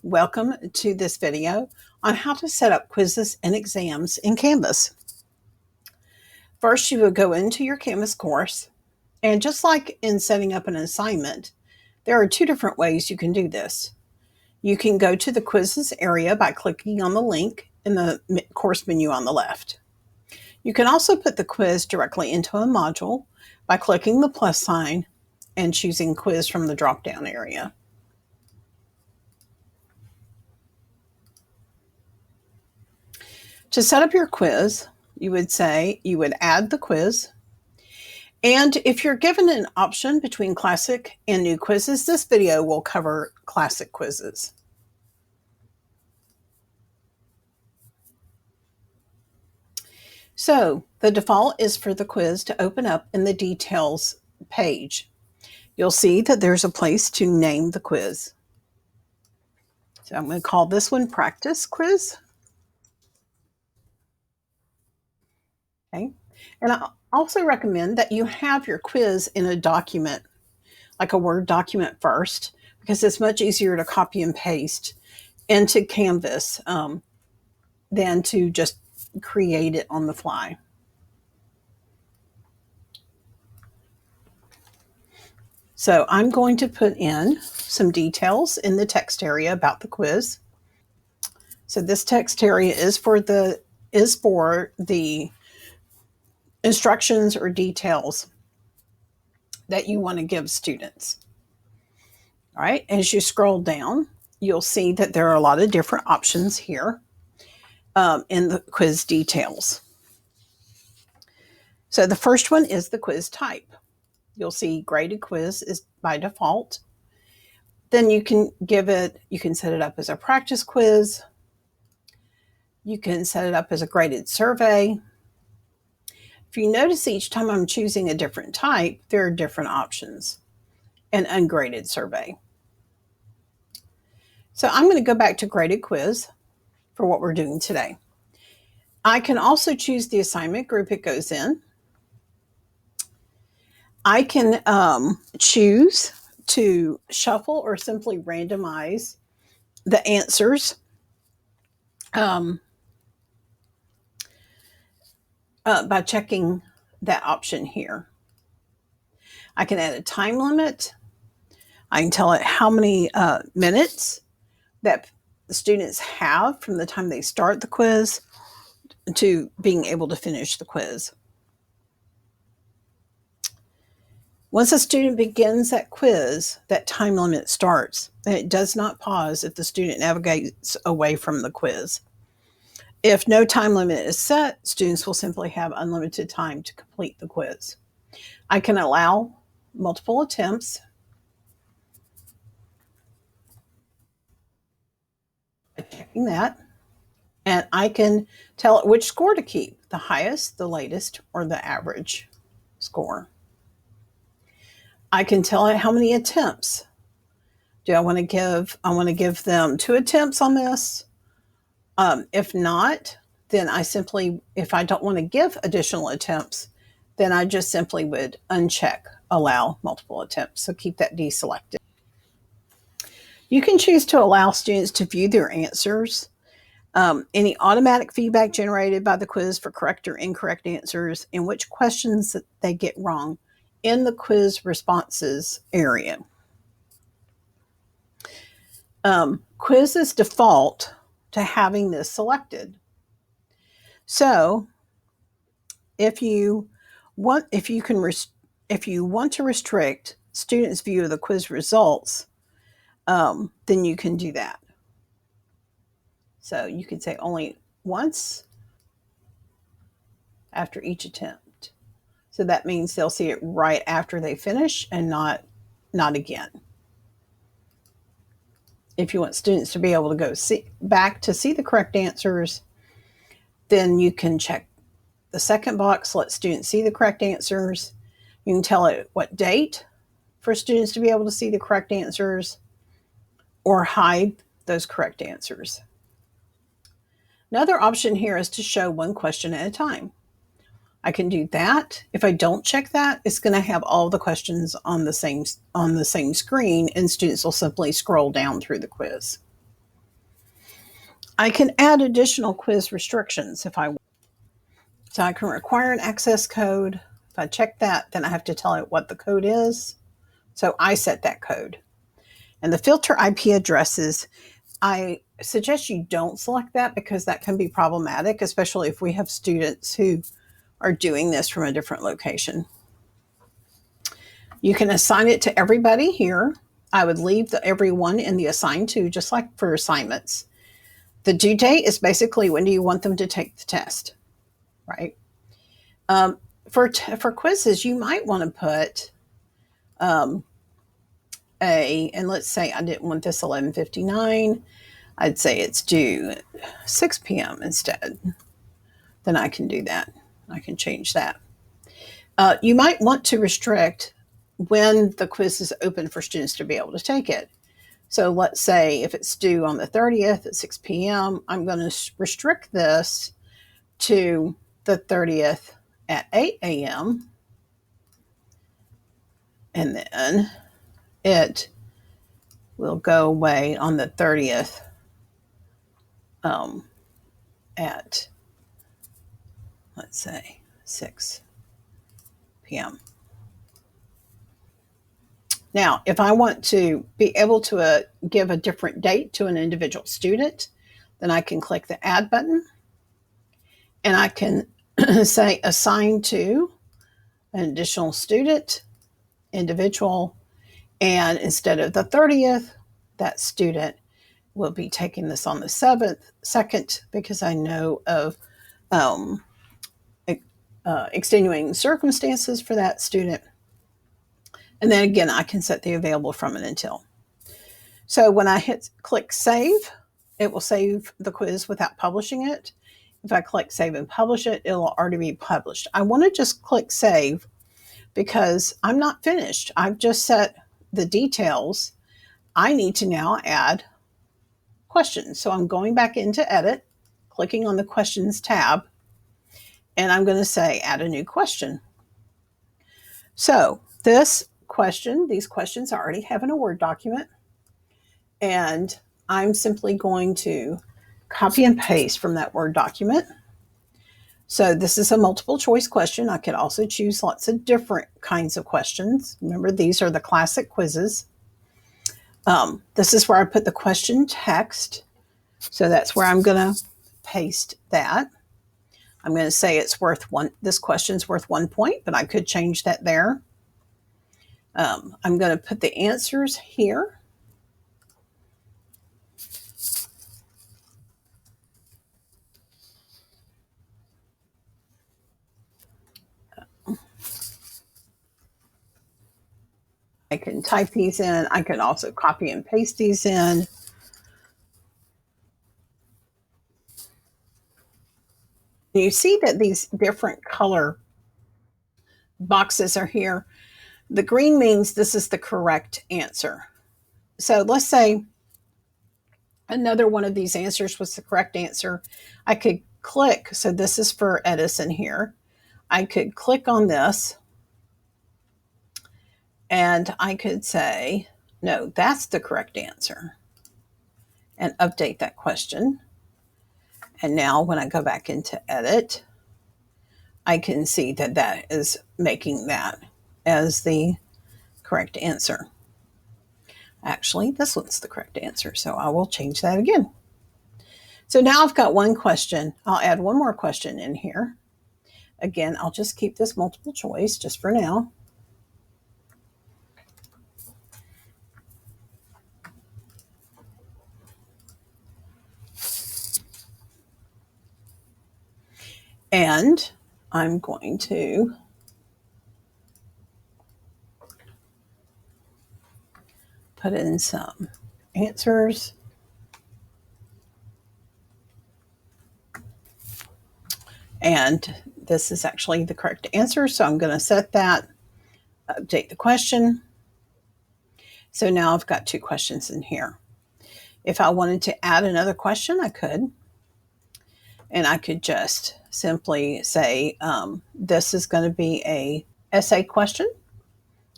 Welcome to this video on how to set up quizzes and exams in Canvas. First, you will go into your Canvas course, and just like in setting up an assignment, there are two different ways you can do this. You can go to the quizzes area by clicking on the link in the course menu on the left. You can also put the quiz directly into a module by clicking the plus sign and choosing quiz from the drop-down area. To set up your quiz, you would add the quiz. And if you're given an option between classic and new quizzes, this video will cover classic quizzes. So the default is for the quiz to open up in the details page. You'll see that there's a place to name the quiz. So I'm going to call this one Practice Quiz. Okay. And I also recommend that you have your quiz in a document, like a Word document first, because it's much easier to copy and paste into Canvas than to just create it on the fly. So I'm going to put in some details in the text area about the quiz. So this text area is for the instructions or details that you want to give students. All right, as you scroll down, you'll see that there are a lot of different options here in the quiz details. So the first one is the quiz type. You'll see graded quiz is by default. Then you can set it up as a practice quiz. You can set it up as a graded survey. If you notice, each time I'm choosing a different type, there are different options. An ungraded survey. So I'm going to go back to graded quiz for what we're doing today. I can also choose the assignment group it goes in. I can choose to shuffle or simply randomize the answers by checking that option here. I can add a time limit. I can tell it how many minutes that the students have from the time they start the quiz to being able to finish the quiz. Once a student begins that quiz, that time limit starts, and it does not pause if the student navigates away from the quiz. If no time limit is set, students will simply have unlimited time to complete the quiz. I can allow multiple attempts. Checking that. And I can tell it which score to keep, the highest, the latest, or the average score. I can tell it how many attempts. Do I want to give? I want to give them 2 attempts on this. If not, then if I don't want to give additional attempts, then I just simply would uncheck allow multiple attempts. So keep that deselected. You can choose to allow students to view their answers, any automatic feedback generated by the quiz for correct or incorrect answers, and which questions that they get wrong in the quiz responses area. Quizzes default to having this selected. So if you want to restrict students' view of the quiz results, then you can do that. So you can say only once after each attempt. So that means they'll see it right after they finish and not again. If you want students to be able to go back to see the correct answers, then you can check the second box, let students see the correct answers. You can tell it what date for students to be able to see the correct answers, or hide those correct answers. Another option here is to show one question at a time. I can do that. If I don't check that, it's going to have all the questions on the same screen, and students will simply scroll down through the quiz. I can add additional quiz restrictions if I want. So I can require an access code. If I check that, then I have to tell it what the code is. So I set that code. And the filter IP addresses, I suggest you don't select that because that can be problematic, especially if we have students who are doing this from a different location. You can assign it to everybody here. I would leave everyone in the assigned to, just like for assignments. The due date is basically when do you want them to take the test, right? For quizzes, you might want to put and let's say I didn't want this 11:59. I'd say it's due 6 p.m. instead. Then I can do that. I can change that. You might want to restrict when the quiz is open for students to be able to take it. So let's say if it's due on the 30th at 6 p.m., I'm going to restrict this to the 30th at 8 a.m. And then it will go away on the 30th at, let's say, 6 p.m. Now, if I want to be able to give a different date to an individual student, then I can click the Add button, and I can say Assign to an additional student, individual, and instead of the 30th, that student will be taking this on the 2nd, because I know of extenuating circumstances for that student. And then again, I can set the available from and until. So when I click Save, it will save the quiz without publishing it. If I click Save and Publish it, it'll already be published. I want to just click Save because I'm not finished. I've just set the details. I need to now add questions. So I'm going back into Edit, clicking on the Questions tab, and I'm going to say Add a new question. So these questions I already have in a Word document, and I'm simply going to copy and paste from that Word document. So this is a multiple choice question. I could also choose lots of different kinds of questions. Remember, these are the classic quizzes. This is where I put the question text. So that's where I'm going to paste that. I'm going to say it's worth this question's worth 1 point, but I could change that there. I'm going to put the answers here. I can type these in. I can also copy and paste these in. You see that these different color boxes are here. The green means this is the correct answer. So let's say another one of these answers was the correct answer. I could click, so this is for Edison here. I could click on this and I could say, no, that's the correct answer, and update that question. And now when I go back into Edit, I can see that that is making that as the correct answer. Actually, this one's the correct answer, so I will change that again. So now I've got one question. I'll add one more question in here. Again, I'll just keep this multiple choice just for now. And I'm going to put in some answers. And this is actually the correct answer, so I'm going to set that, update the question. So now I've got 2 questions in here. If I wanted to add another question, I could. And I could just simply say, this is going to be a essay question,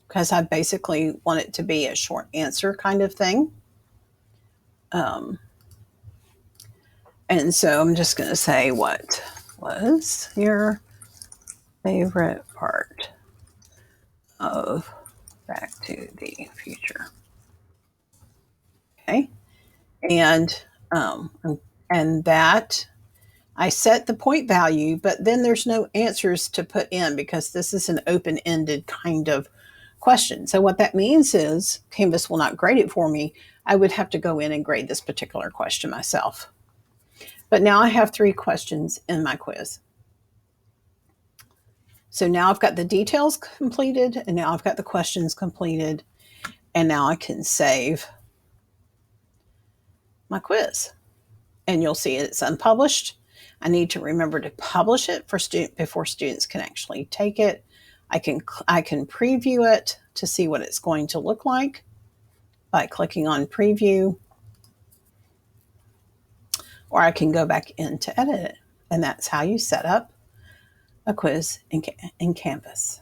because I basically want it to be a short answer kind of thing. And so I'm just going to say, what was your favorite part of Back to the Future? Okay. Um, and that I set the point value, but then there's no answers to put in because this is an open-ended kind of question. So what that means is Canvas will not grade it for me. I would have to go in and grade this particular question myself. But now I have 3 questions in my quiz. So now I've got the details completed, and now I've got the questions completed, and now I can save my quiz. And you'll see it's unpublished. I need to remember to publish it before students can actually take it. I can preview it to see what it's going to look like by clicking on preview, or I can go back in to edit it. And that's how you set up a quiz in Canvas.